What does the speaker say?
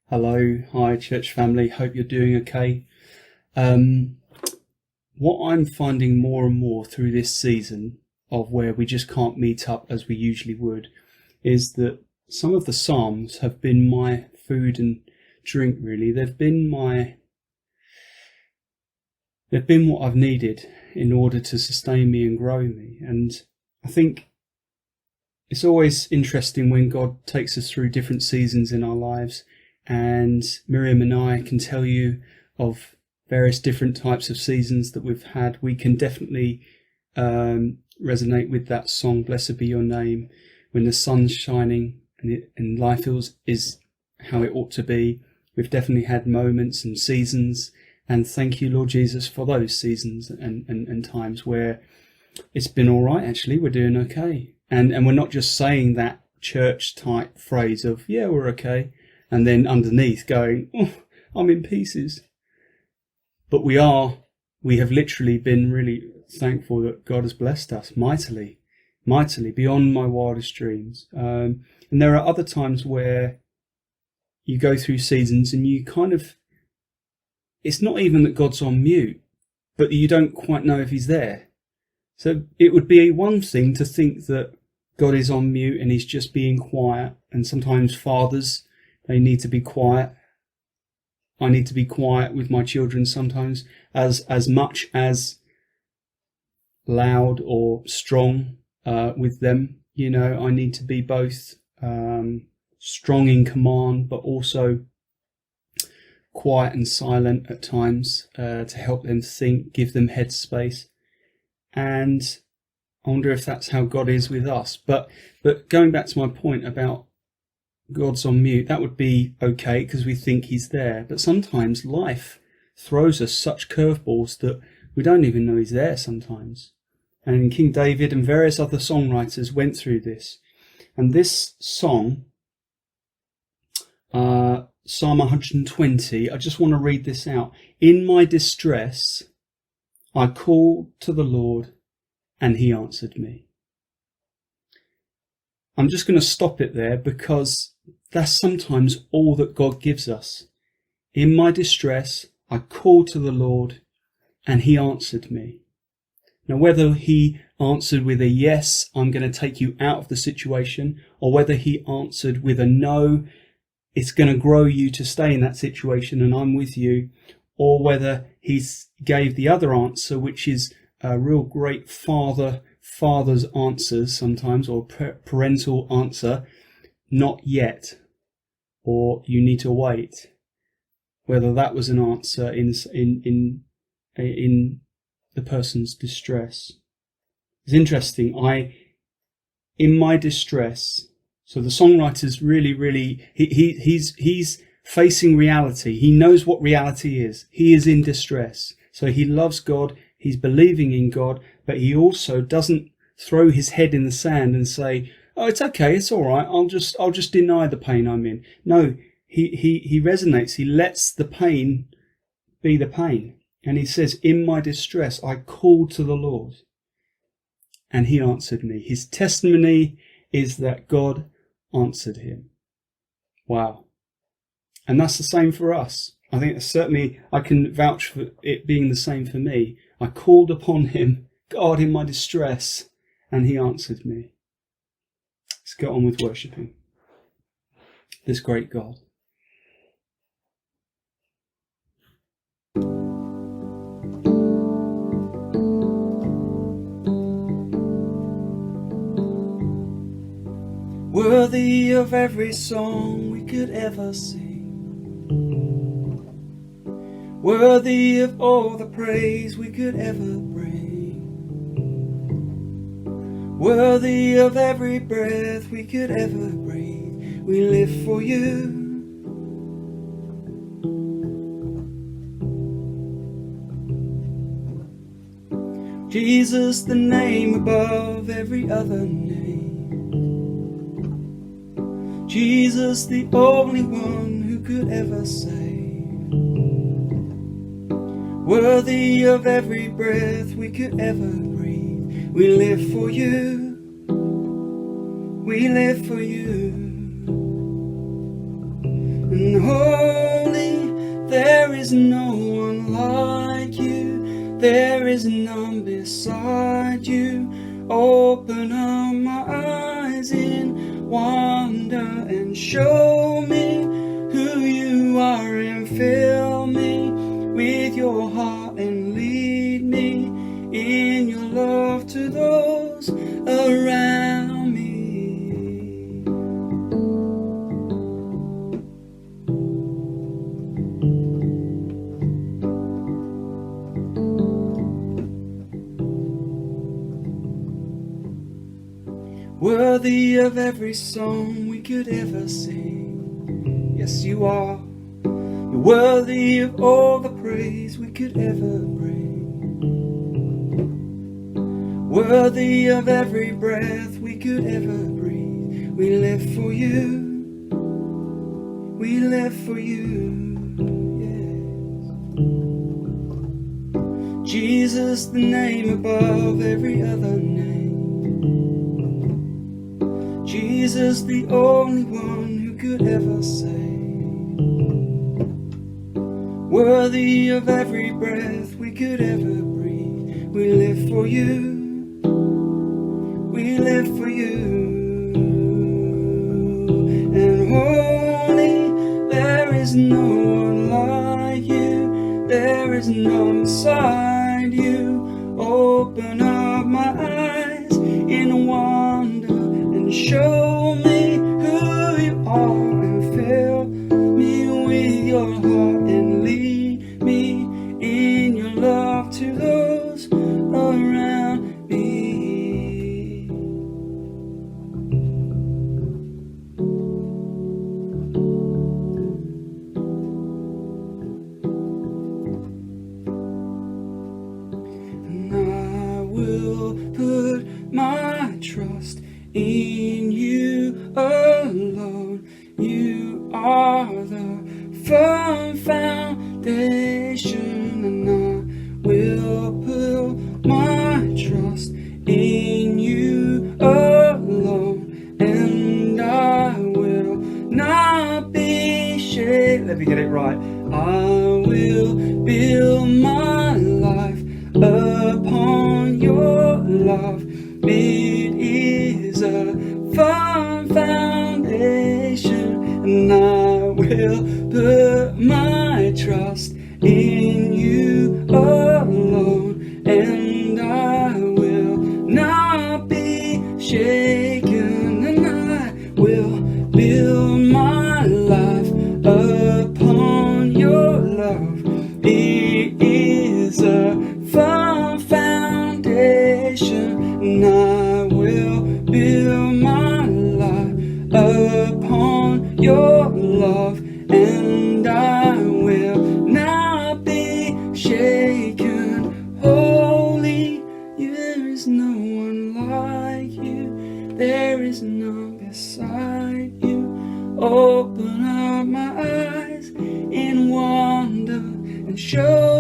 Hello, hi church family, hope you're doing okay. What I'm finding more and more through this season of where we just can't meet up as we usually would is that some of the Psalms have been my food and drink, really. They've been what I've needed in order to sustain me and grow me. And I think it's always interesting when God takes us through different seasons in our lives. And Miriam and I can tell you of various different types of seasons that we've had. We can definitely resonate with that song, Blessed Be Your Name, when the sun's shining and life is how it ought to be. We've definitely had moments and seasons, and thank you, Lord Jesus, for those seasons and times where it's been all right, actually, we're doing okay. And we're not just saying that church type phrase of, yeah, we're okay, and then underneath going, oh, I'm in pieces. But we have literally been really thankful that God has blessed us mightily, beyond my wildest dreams. And there are other times where you go through seasons and you kind of, it's not even that God's on mute, but you don't quite know if he's there. So it would be one thing to think that God is on mute and he's just being quiet. And sometimes fathers, they need to be quiet. I need to be quiet with my children sometimes, as much as loud or strong with them. You know, I need to be both strong in command, but also quiet and silent at times to help them think, give them headspace. And I wonder if that's how God is with us. But going back to my point about God's on mute, that would be okay because we think he's there. But sometimes life throws us such curveballs that we don't even know he's there sometimes. And King David and various other songwriters went through this. And this song, Psalm 120, I just want to read this out. In my distress, I called to the Lord and he answered me. I'm just going to stop it there because that's sometimes all that God gives us. In my distress, I called to the Lord and he answered me. Now, whether he answered with a yes, I'm going to take you out of the situation, or whether he answered with a no, it's going to grow you to stay in that situation and I'm with you, or whether he gave the other answer, which is a real great father's answers sometimes, or parental answer, not yet, or you need to wait. Whether that was an answer in the person's distress. It's interesting. In my distress. So the songwriter's really he's facing reality. He knows what reality is. He is in distress. So he loves God. He's believing in God, but he also doesn't throw his head in the sand and say, oh, it's okay, it's all right, I'll just deny the pain I'm in. No, he resonates. He lets the pain be the pain. And he says, in my distress, I called to the Lord and he answered me. His testimony is that God answered him. Wow. And that's the same for us. I think certainly I can vouch for it being the same for me. I called upon him, God, in my distress, and he answered me. Let's get on with worshipping this great God. Worthy of every song we could ever sing, worthy of all the praise we could ever bring, worthy of every breath we could ever breathe, we live for you. Jesus, the name above every other name. Jesus, the only one who could ever save. Worthy of every breath we could ever breathe. We live for you. We live for you. And oh, is no one like you, there is none beside you. Open up my eyes in wonder and show me who you are, and fill me with your heart and lead me in your love to those around me. Worthy of every song we could ever sing, yes you are. You're worthy of all the praise we could ever bring. Worthy of every breath we could ever breathe. We live for you, we live for you, yes. Jesus, the name above every other name. Jesus, the only one who could ever save. Worthy of every breath we could ever breathe. We live for you, we live for you. And holy, there is no one like you, there is none beside you. Open up my eyes in wonder and show me who you are, and fill me with your heart and lead me in your love to those around me. And I will put my trust in you alone. You are the firm foundation, and I will put my trust in you alone, and I will not be shaken. Let me get it right. I will build my life upon your love. It is a firm foundation, and I will put my trust in you alone, and I will not be shaken, and I will build my life upon your love. It is a firm foundation, and I will build my life upon your love, and I will not be shaken. Holy, there is no one like you, there is none beside you. Open up my eyes in wonder and show